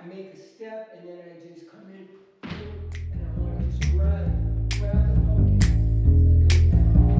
I make a step, and then I just come in, and I want to just run, grab the pocket as I go down.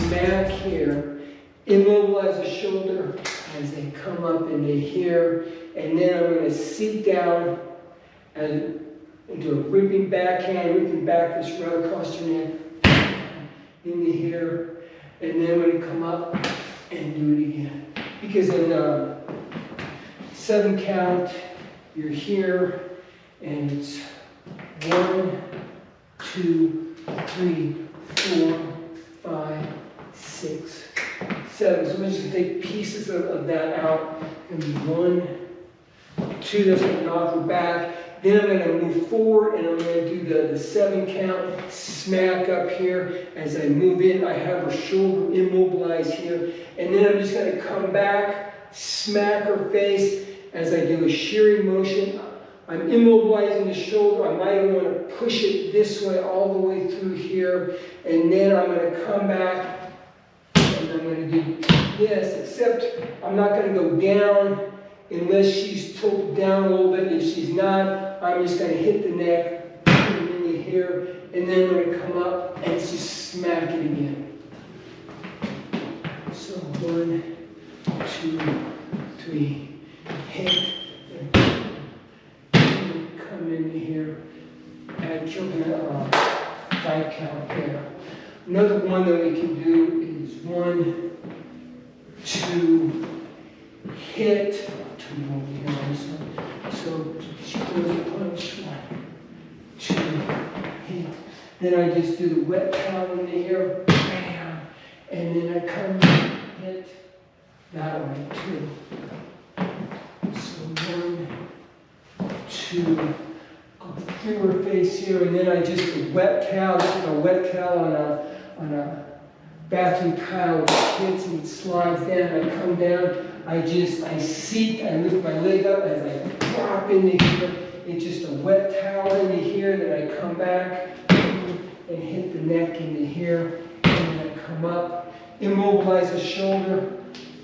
Smack here, immobilize the shoulder as they come up into here, and then I'm going to sit down and do a ripping backhand, ripping back this right across your neck into here, and then I'm going to come up and do it again. Because in 7 count, you're here, and it's 1, 2, 3, 4, 5, 6, 7. So we're just going to take pieces of that out. And 1, 2, that's going to knock her back. Then I'm going to move forward and I'm going to do the 7 count, smack up here. As I move in, I have her shoulder immobilized here. And then I'm just going to come back, smack her face as I do a shearing motion. I'm immobilizing the shoulder. I might even want to push it this way all the way through here. And then I'm going to come back and I'm going to do this, except I'm not going to go down unless she's tilted down a little bit. If she's not, I'm just going to hit the neck, put it into here, and then I'm going to come up and just smack it again. So 1, 2, 3, hit. Come into here, add killing 5 count there. Another one that we can do is 1, 2, hit. 2 over here also. So she throws a punch. 1, 2, hit. Then I just do the wet count into here, bam, and then I come hit that way too. So 1, 2, go through her face here, and then I just a wet towel. This is a wet towel on a bathroom tile which hits and slides down. I come down, I seat, I lift my leg up as I drop into here. It's just a wet towel into here, then I come back and hit the neck into here, and then I come up, immobilize the shoulder,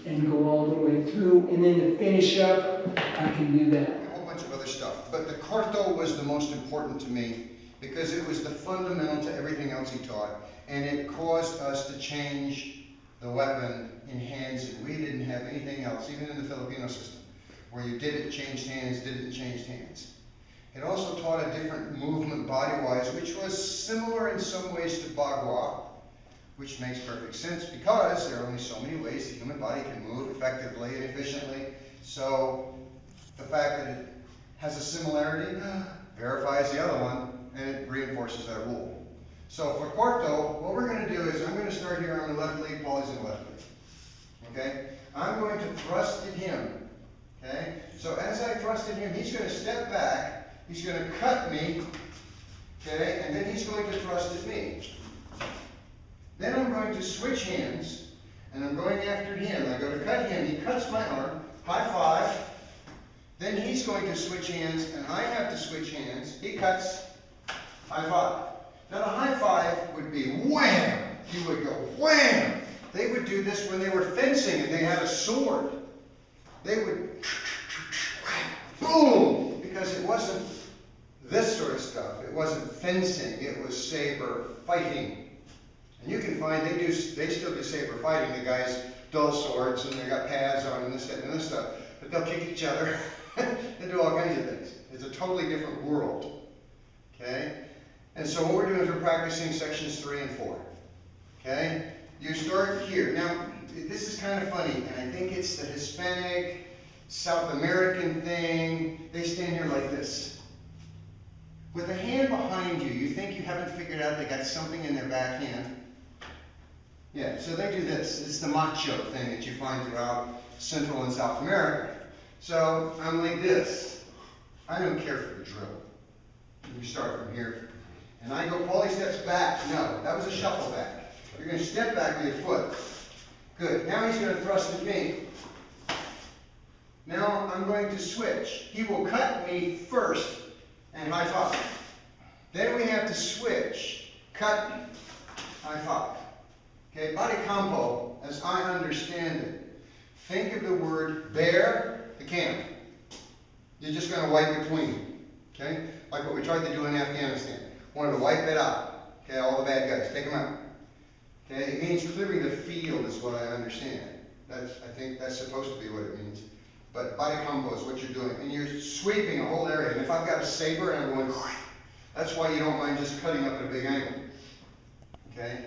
and go all the way through. And then to finish up, I can do that. A whole bunch of other stuff. But the Corto was the most important to me because it was the fundamental to everything else he taught. And it caused us to change the weapon in hands, and we didn't have anything else, even in the Filipino system, where you did it, changed hands, did it, changed hands. It also taught a different movement body-wise, which was similar in some ways to Bagua, which makes perfect sense because there are only so many ways the human body can move effectively and efficiently. So the fact that it has a similarity verifies the other one, and it reinforces that rule. So for Corto, what we're going to do is I'm going to start here on the left leg, Paulie's in the left leg. Okay? I'm going to thrust at him. Okay? So as I thrust at him, he's going to step back, he's going to cut me, okay? And then he's going to thrust at me. Then I'm going to switch hands, and I'm going after him. I go to cut him, he cuts my arm, high five. Then he's going to switch hands, and I have to switch hands. He cuts, high five. Now the high five would be wham! He would go wham! They would do this when they were fencing and they had a sword. They would boom! Because it wasn't this sort of stuff. It wasn't fencing. It was saber fighting. And you can find they still do saber fighting. The guys dull swords and they got pads on and this, that, and this stuff. But they'll kick each other and do all kinds of things. It's a totally different world. Okay? And so what we're doing is we're practicing sections 3 and 4. Okay? You start here. Now, this is kind of funny, and I think it's the Hispanic, South American thing. They stand here like this. With a hand behind you, you think you haven't figured out they got something in their back hand? Yeah, so they do this. It's the macho thing that you find throughout Central and South America. So I'm like this. I don't care for the drill. You start from here. And I go, Paulie steps back. No, that was a shuffle back. You're going to step back with your foot. Good. Now he's going to thrust at me. Now I'm going to switch. He will cut me first and high five. Then we have to switch. Cut, high five. Okay, body combo, as I understand it. Think of the word bear the camp. You're just going to wipe between. Okay? Like what we tried to do in Afghanistan. Wanted to wipe it out. Okay, all the bad guys. Take them out. Okay, it means clearing the field is what I understand. I think that's supposed to be what it means. But body combo is what you're doing. And you're sweeping a whole area. And if I've got a saber and I'm going, that's why you don't mind just cutting up at a big angle. Okay?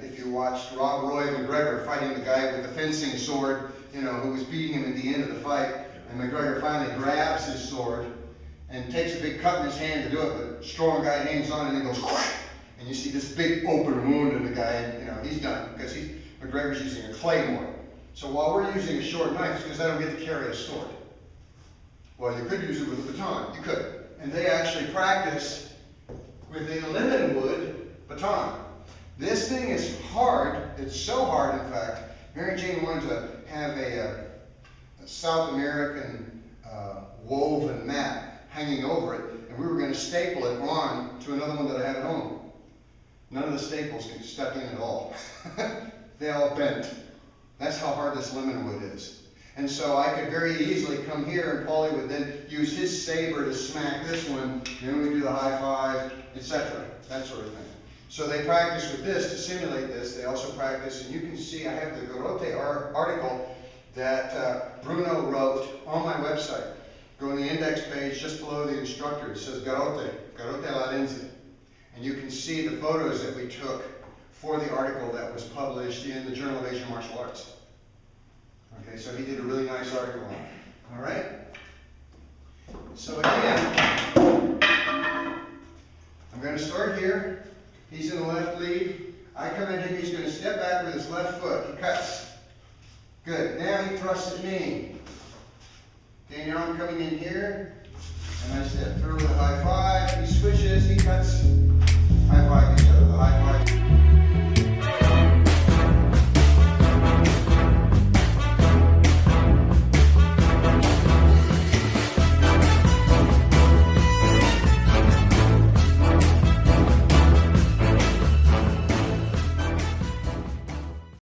If you watched Rob Roy McGregor fighting the guy with the fencing sword, you know, who was beating him at the end of the fight, and McGregor finally grabs his sword and takes a big cut in his hand to do it, but strong guy hangs on and then goes, and you see this big open wound in the guy, and you know, he's done because McGregor's using a claymore. So while we're using a short knife, it's because I don't get to carry a sword. Well, you could use it with a baton. You could. And they actually practice with a lemon wood baton. This thing is hard. It's so hard, in fact. Mary Jane wanted to have a South American woven mat hanging over it, and we were going to staple it on to another one that I have at home. None of the staples stuck in at all. They all bent. That's how hard this lemon wood is. And so I could very easily come here, and Paulie would then use his saber to smack this one, and then we do the high five, etc. That sort of thing. So they practice with this to simulate this. They also practice, and you can see I have the Corto article that Bruno wrote on my website. Go on the index page just below the instructor. It says Corto la lenza. And you can see the photos that we took for the article that was published in the Journal of Asian Martial Arts. Okay, so he did a really nice article on it. All right? So again, I'm going to start here. He's in the left lead. I come at him. He's going to step back with his left foot. He cuts. Good. Now he thrusts at me. Okay, now I'm coming in here. And I step through with a high five. He switches. He cuts.